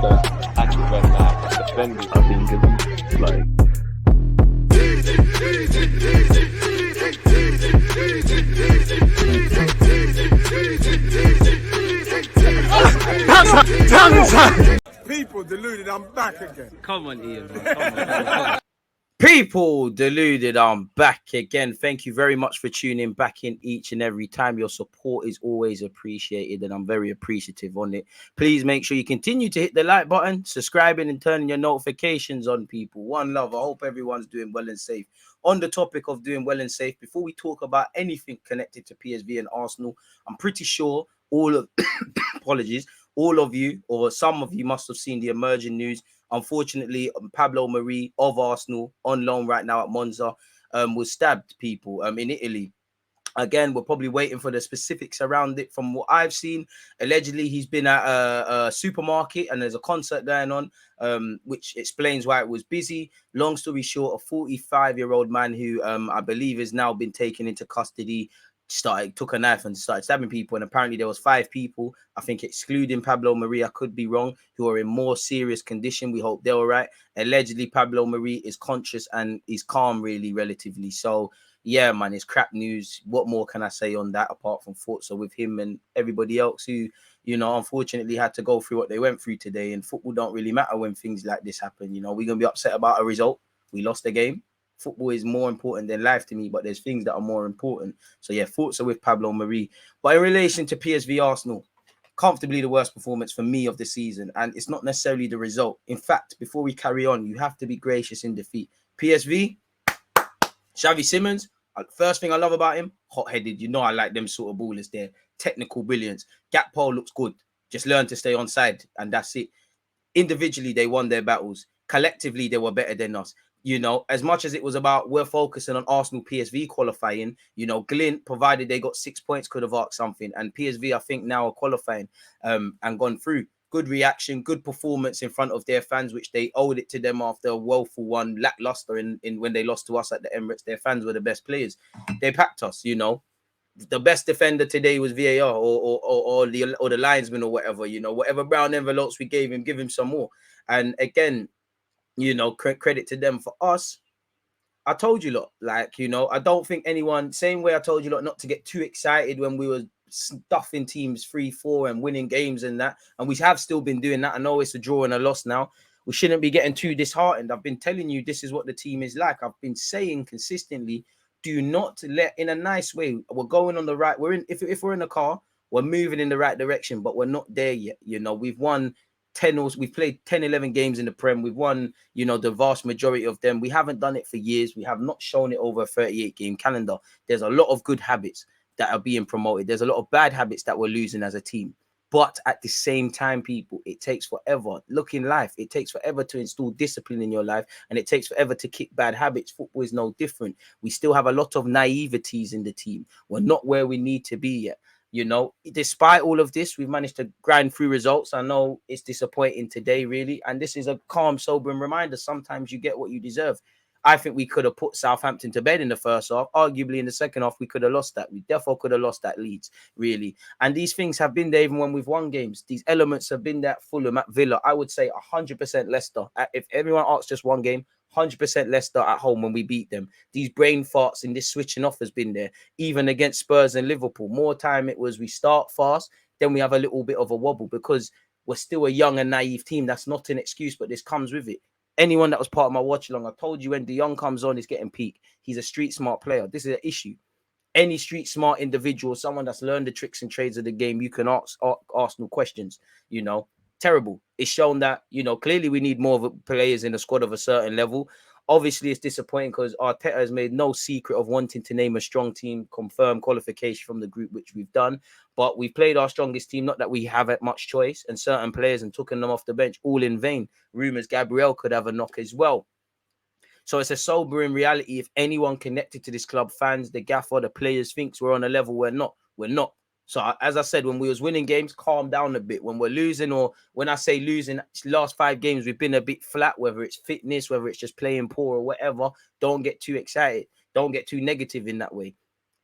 the actual red flag defending. I think it's like People deluded, I'm back again. Come on, Ian, man. Come on. People deluded, I'm back again. Thank you very much for tuning back in each and every time. Your support is always appreciated, and I'm very appreciative on it. Please make sure you continue to hit the like button, subscribing, and turning your notifications on, people. One love. I hope everyone's doing well and safe. On the topic of doing well and safe, before we talk about anything connected to PSV and Arsenal, I'm pretty sure all of apologies, all of you or some of you must have seen the emerging news. Unfortunately, Pablo Mari of Arsenal, on loan right now at Monza, was stabbed, people, in Italy. Again, we're probably waiting for the specifics around it. From what I've seen, allegedly he's been at a supermarket and there's a concert going on, which explains why it was busy. Long story short, a 45-year-old man who I believe has now been taken into custody took a knife and started stabbing people, and apparently there was 5 people, I think excluding Pablo Mari, I could be wrong, who are in more serious condition. We hope they're all right. Allegedly Pablo Mari is conscious and is calm, really, relatively. So yeah, man, it's crap news. What more can I say on that apart from thoughts with him and everybody else who, you know, unfortunately had to go through what they went through today. And football don't really matter when things like this happen. You know, we're gonna be upset about a result. We lost the game. Football is more important than life to me, but there's things that are more important. So yeah, thoughts are with Pablo Mari. But in relation to PSV Arsenal, comfortably the worst performance for me of the season, and it's not necessarily the result. In fact, before we carry on, you have to be gracious in defeat. PSV, Xavi Simons, first thing I love about him, hot-headed. You know I like them sort of ballers there. Technical brilliance. Gakpo looks good. Just learn to stay on side, and that's it. Individually, they won their battles. Collectively, they were better than us. You know, as much as it was about we're focusing on Arsenal PSV qualifying, you know, Glint, provided they got 6 points, could have asked something. And PSV, I think, now are qualifying and gone through. Good reaction, good performance in front of their fans, which they owed it to them after a woeful one, lackluster in when they lost to us at the Emirates. Their fans were the best players. They packed us, you know. The best defender today was VAR or the linesman or whatever, you know, whatever brown envelopes we gave him, give him some more. And again, you know, credit to them. For us, I told you lot, like, you know, I don't think anyone, same way I told you lot not to get too excited when we were stuffing teams 3-4 and winning games and that, and we have still been doing that. I know it's a draw and a loss now. We shouldn't be getting too disheartened. I've been telling you this is what the team is like. I've been saying consistently, do not let, in a nice way, we're going on the right, we're in, if we're in a car, we're moving in the right direction, but we're not there yet. You know, we've won 10 or we've played 10, 11 games in the Prem. We've won, you know, the vast majority of them. We haven't done it for years. We have not shown it over a 38-game calendar. There's a lot of good habits that are being promoted. There's a lot of bad habits that we're losing as a team. But at the same time, people, it takes forever. Look in life, it takes forever to install discipline in your life, and it takes forever to kick bad habits. Football is no different. We still have a lot of naiveties in the team. We're not where we need to be yet. You know, despite all of this, we've managed to grind through results. I know it's disappointing today, really. And this is a calm, sobering reminder. Sometimes you get what you deserve. I think we could have put Southampton to bed in the first half. Arguably, in the second half, we could have lost that. We definitely could have lost that Leeds, really. And these things have been there even when we've won games. These elements have been there at Fulham, at Villa. I would say 100% Leicester. If everyone asks just one game, 100% Leicester at home when we beat them. These brain farts and this switching off has been there. Even against Spurs and Liverpool, more time it was we start fast, then we have a little bit of a wobble because we're still a young and naive team. That's not an excuse, but this comes with it. Anyone that was part of my watch along, I told you when De Jong comes on, he's getting peak. He's a street smart player. This is an issue. Any street smart individual, someone that's learned the tricks and trades of the game, you can ask Arsenal questions, you know. Terrible. It's shown that, you know, clearly we need more of players in the squad of a certain level. Obviously, it's disappointing because Arteta has made no secret of wanting to name a strong team, confirm qualification from the group, which we've done. But we've played our strongest team, not that we have much choice, and certain players and taken them off the bench, all in vain. Rumours Gabriel could have a knock as well. So it's a sobering reality. If anyone connected to this club, fans, the gaffer, the players, thinks we're on a level we're not. We're not. So as I said, when we was winning games, calm down a bit. When we're losing, or when I say losing, last 5 games, we've been a bit flat, whether it's fitness, whether it's just playing poor or whatever. Don't get too excited. Don't get too negative in that way.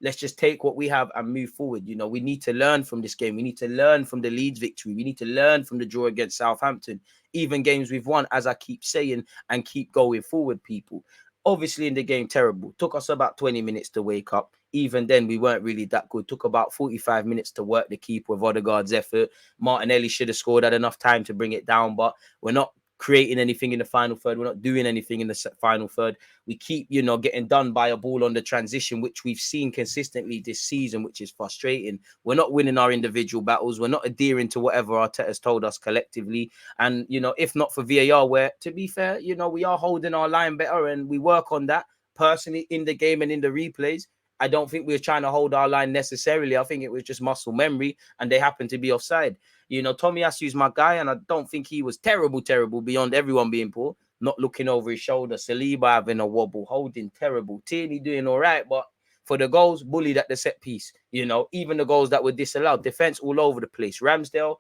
let's just take what we have and move forward. You know, we need to learn from this game. We need to learn from the Leeds victory. We need to learn from the draw against Southampton, even games we've won, as I keep saying, and keep going forward, people. Obviously, in the game, terrible. Took us about 20 minutes to wake up. Even then, we weren't really that good. Took about 45 minutes to work the keeper with Odegaard's effort. Martinelli should have scored, had enough time to bring it down, but we're not creating anything in the final third. We're not doing anything in the final third. We keep, you know, getting done by a ball on the transition, which we've seen consistently this season, which is frustrating. We're not winning our individual battles. We're not adhering to whatever Arteta's told us collectively. And, you know, if not for VAR, where, to be fair, you know, we are holding our line better and we work on that personally in the game and in the replays. I don't think we were trying to hold our line necessarily. I think it was just muscle memory and they happened to be offside. You know, Tomiyasu's my guy, and I don't think he was terrible beyond everyone being poor. Not looking over his shoulder. Saliba having a wobble, Holding terrible. Tierney doing all right, but for the goals, bullied at the set piece. You know, even the goals that were disallowed. Defense all over the place. Ramsdale,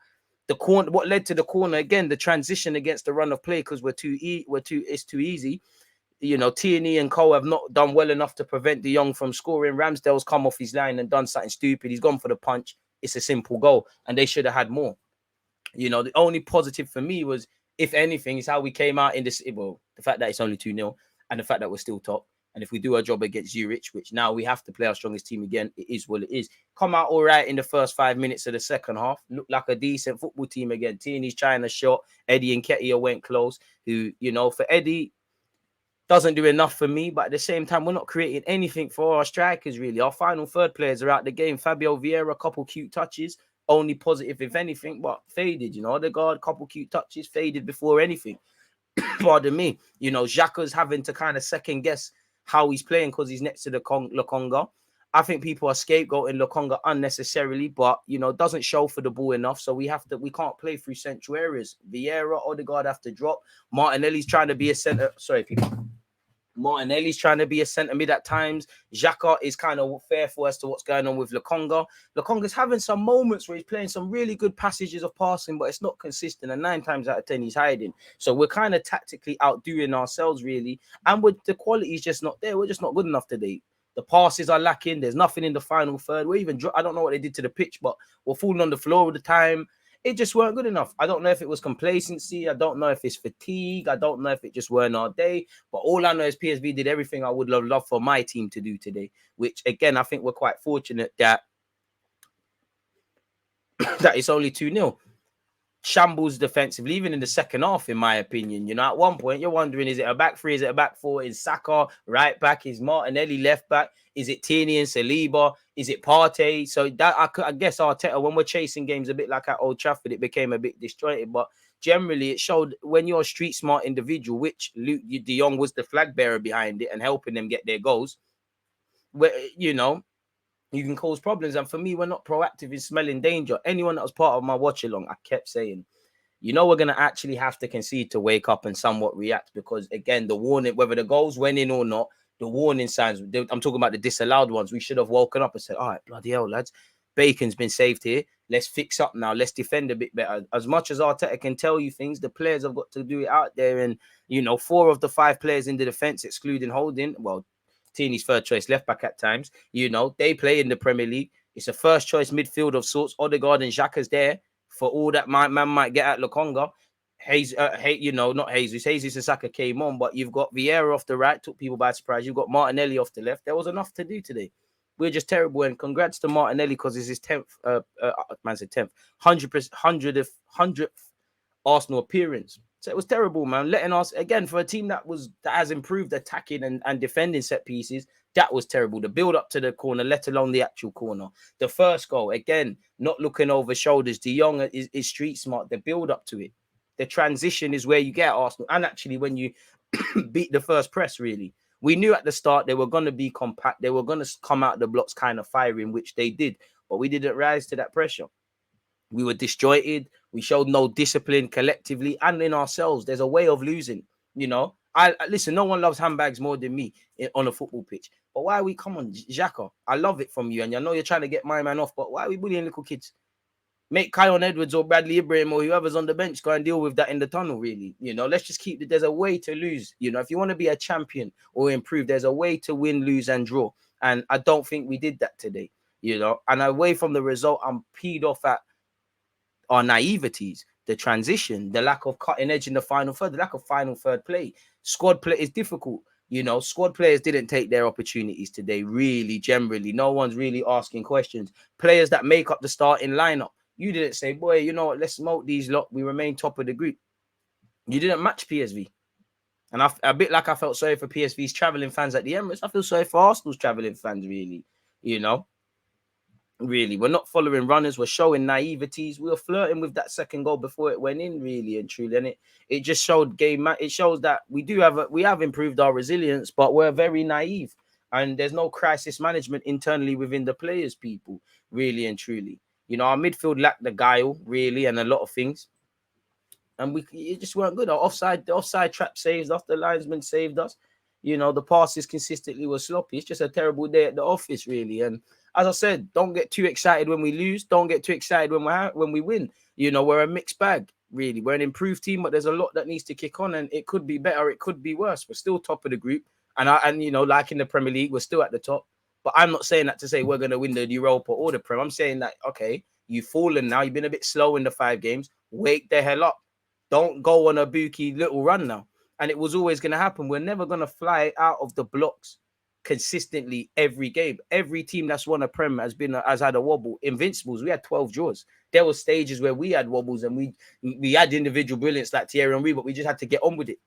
the corner. What led to the corner again? The transition against the run of play because it's too easy. You know, Tierney and Cole have not done well enough to prevent De Jong from scoring. Ramsdale's come off his line and done something stupid. He's gone for the punch. It's a simple goal, and they should have had more. You know, the only positive for me was, if anything, is how we came out in this. Well, the fact that it's only 2-0 and the fact that we're still top. And if we do our job against Zurich, which now we have to play our strongest team again, it is what it is. Come out all right in the first 5 minutes of the second half. Looked like a decent football team again. Tierney's trying a shot. Eddie and Nketiah went close. Who, you know, for Eddie, doesn't do enough for me, but at the same time, we're not creating anything for our strikers, really. Our final third players are out the game. Fabio Vieira, a couple cute touches, only positive, if anything, but faded, you know. Odegaard, couple cute touches, faded before anything. Pardon me. You know, Xhaka's having to kind of second guess how he's playing because he's next to the Lokonga. I think people are scapegoating Lokonga unnecessarily, but, you know, doesn't show for the ball enough. So we can't play through central areas. Vieira, Odegaard have to drop. Martinelli's trying to be a centre. Sorry, people. Martinelli's trying to be a centre mid at times. Xhaka is kind of fearful as to what's going on with Lokonga. Lokonga's having some moments where he's playing some really good passages of passing, but it's not consistent. And 9 times out of 10, he's hiding. So we're kind of tactically outdoing ourselves, really. And with the quality is just not there. We're just not good enough today. The passes are lacking. There's nothing in the final third. I don't know what they did to the pitch, but we're falling on the floor all the time. It just weren't good enough. I don't know if it was complacency. I don't know if it's fatigue. I don't know if it just weren't our day. But all I know is PSV did everything I would love for my team to do today, which, again, I think we're quite fortunate that it's only 2-0. Shambles defensively, even in the second half, in my opinion. You know, at one point, you're wondering, is it a back three? Is it a back four? Is Saka right back? Is Martinelli left back? Is it Tierney and Saliba? Is it Partey? So that I guess Arteta, when we're chasing games a bit like at Old Trafford, it became a bit disjointed. But generally, it showed when you're a street smart individual, which Luke De Jong was the flag bearer behind it and helping them get their goals, where, you know, you can cause problems. And for me, we're not proactive in smelling danger. Anyone that was part of my watch along, I kept saying, you know, we're going to actually have to concede to wake up and somewhat react, because, again, the warning, whether the goals went in or not, the warning signs, I'm talking about the disallowed ones, we should have woken up and said, all right, bloody hell, lads, Bacon's been saved here. Let's fix up now. Let's defend a bit better. As much as Arteta can tell you things, the players have got to do it out there. And, you know, 4 of the 5 players in the defence, excluding Holding, well, Tierney's third choice left back at times, you know, they play in the Premier League. It's a first choice midfield of sorts. Odegaard and Xhaka's there for all that man might get at Lokonga. Not Jesus. Jesus and Saka came on, but you've got Vieira off the right, took people by surprise. You've got Martinelli off the left. There was enough to do today. We're just terrible. And congrats to Martinelli, because it's his 10th, 100th Arsenal appearance. So it was terrible, man. Letting us, again, for a team that has improved attacking and defending set pieces, that was terrible. The build up to the corner, let alone the actual corner. The first goal, again, not looking over shoulders. De Jong is street smart. The build up to it. The transition is where you get Arsenal. And actually, when you beat the first press, really. We knew at the start they were going to be compact. They were going to come out the blocks kind of firing, which they did. But we didn't rise to that pressure. We were disjointed. We showed no discipline collectively and in ourselves. There's a way of losing, you know. I listen, no one loves handbags more than me on a football pitch. But why are we, come on, Xhaka, I love it from you. And I know you're trying to get my man off, but why are we bullying little kids? Make Kion Edwards or Bradley Ibrahim or whoever's on the bench go and deal with that in the tunnel, really. You know, let's just keep it. There's a way to lose. You know, if you want to be a champion or improve, there's a way to win, lose, and draw. And I don't think we did that today, you know. And away from the result, I'm peed off at our naiveties, the transition, the lack of cutting edge in the final third, the lack of final third play. Squad play is difficult. You know, squad players didn't take their opportunities today, really, generally. No one's really asking questions. Players that make up the starting lineup, you didn't say, boy, you know what, let's smoke these lot. We remain top of the group. You didn't match PSV. And a bit like I felt sorry for PSV's travelling fans at the Emirates, I feel sorry for Arsenal's travelling fans, really. You know, really, we're not following runners, we're showing naiveties. We were flirting with that second goal before it went in, really and truly. And it just showed it shows that we have improved our resilience, but we're very naive. And there's no crisis management internally within the players, people, really and truly. You know, our midfield lacked the guile, really, and a lot of things. And it just weren't good. The offside trap saved us, the linesman saved us. You know, the passes consistently were sloppy. It's just a terrible day at the office, really. And as I said, don't get too excited when we lose. Don't get too excited when we win. You know, we're a mixed bag, really. We're an improved team, but there's a lot that needs to kick on, and it could be better, it could be worse. We're still top of the group, and you know, like in the Premier League, we're still at the top. But I'm not saying that to say we're going to win the Europa or the Prem. I'm saying that, okay, you've fallen now. You've been a bit slow in the 5 games. Wake the hell up. Don't go on a bookie little run now. And it was always going to happen. We're never going to fly out of the blocks consistently every game. Every team that's won a Prem has had a wobble. Invincibles, we had 12 draws. There were stages where we had wobbles and we had individual brilliance like Thierry Henry, but we just had to get on with it.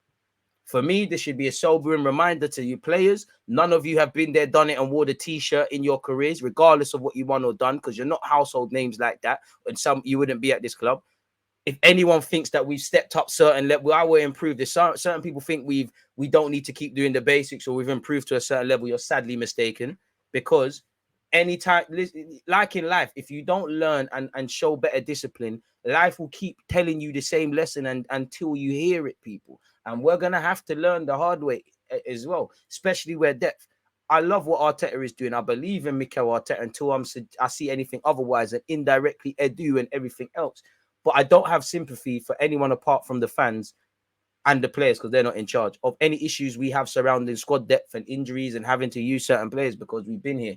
For me, this should be a sobering reminder to you players. None of you have been there, done it, and wore the T-shirt in your careers, regardless of what you won or done, because you're not household names like that. And you wouldn't be at this club. If anyone thinks that we've stepped up certain level, I will improve this. Certain people think we don't need to keep doing the basics or we've improved to a certain level. You're sadly mistaken, because anytime, like in life, if you don't learn and show better discipline, life will keep telling you the same lesson until you hear it, people. And we're gonna have to learn the hard way as well, especially where depth. I love what Arteta is doing. I believe in Mikel Arteta until I see anything otherwise, and indirectly Edu and everything else. But I don't have sympathy for anyone apart from the fans and the players, because they're not in charge of any issues we have surrounding squad depth and injuries and having to use certain players, because we've been here.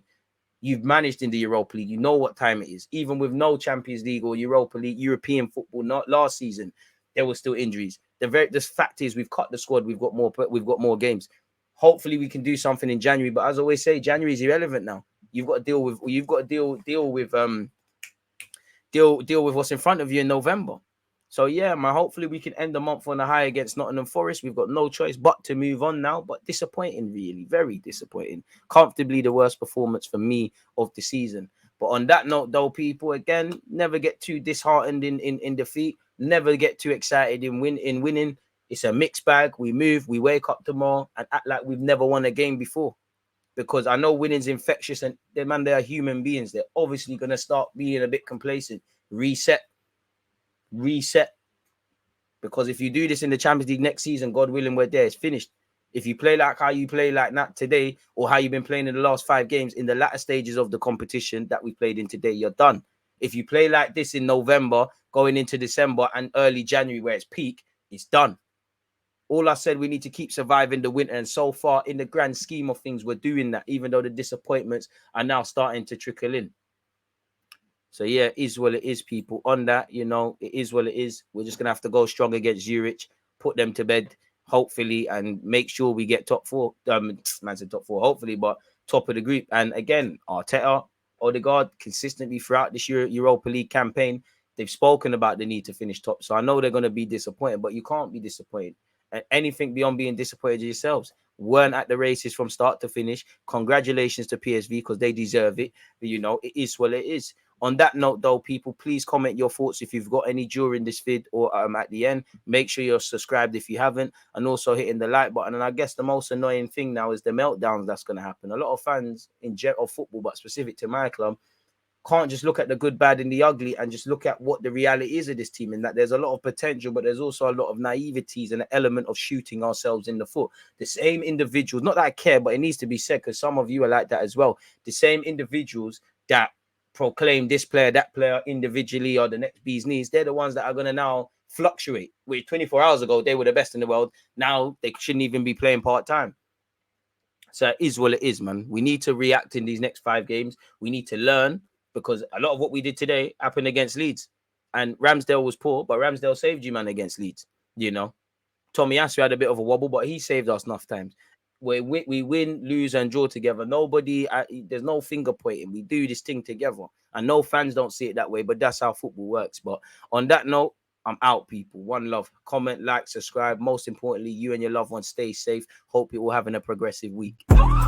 You've managed in the Europa League. You know what time it is. Even with no Champions League or Europa League, European football, not last season, there were still injuries. The fact is, we've cut the squad. We've got more games. Hopefully, we can do something in January. But as I always say, January is irrelevant now. You've got to deal with deal with what's in front of you in November. So yeah, man, hopefully we can end the month on a high against Nottingham Forest. We've got no choice but to move on now. But disappointing, really, very disappointing. Comfortably the worst performance for me of the season. But on that note, though, people, again, never get too disheartened in defeat. Never get too excited in winning. It's a mixed bag. We move, we wake up tomorrow and act like we've never won a game before. Because I know winning's infectious, and they are human beings. They're obviously going to start being a bit complacent. Reset. Because if you do this in the Champions League next season, God willing, we're there. It's finished. If you play like how you play like that today, or how you've been playing in the last 5 games in the latter stages of the competition that we played in today, you're done. If you play like this in November, going into December and early January where it's peak, it's done. All I said, we need to keep surviving the winter. And so far, in the grand scheme of things, we're doing that, even though the disappointments are now starting to trickle in. So, yeah, it is what it is, people. On that, you know, it is what it is. We're just going to have to go strong against Zurich, put them to bed, hopefully, and make sure we get top 4. Man said top 4, hopefully, but top of the group. And again, Arteta, Odegaard, consistently throughout this Europa League campaign, they've spoken about the need to finish top. So I know they're going to be disappointed, but you can't be disappointed. And anything beyond being disappointed yourselves. Weren't at the races from start to finish. Congratulations to PSV, because they deserve it. But, you know, it is what it is. On that note, though, people, please comment your thoughts if you've got any during this vid or at the end. Make sure you're subscribed if you haven't, and also hitting the like button. And I guess the most annoying thing now is the meltdowns that's going to happen. A lot of fans in general football, but specific to my club, can't just look at the good, bad, and the ugly and just look at what the reality is of this team, and that there's a lot of potential, but there's also a lot of naiveties and an element of shooting ourselves in the foot. The same individuals, not that I care, but it needs to be said because some of you are like that as well. The same individuals that proclaim this player, that player individually or the next bee's knees, they're the ones that are going to now fluctuate. Where 24 hours ago, they were the best in the world. Now they shouldn't even be playing part-time. So it is what it is, man. We need to react in these next 5 games. We need to learn, because a lot of what we did today happened against Leeds. And Ramsdale was poor, but Ramsdale saved you, man, against Leeds. You know, Tomiyasu had a bit of a wobble, but he saved us enough times. We win, lose, and draw together. Nobody, there's no finger pointing. We do this thing together. And no fans don't see it that way, but that's how football works. But on that note, I'm out, people. One love. Comment, like, subscribe. Most importantly, you and your loved ones stay safe. Hope you're all having a progressive week. Because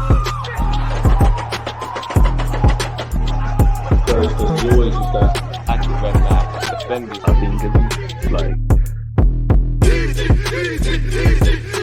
you always use that active red flag, defending. I think it's like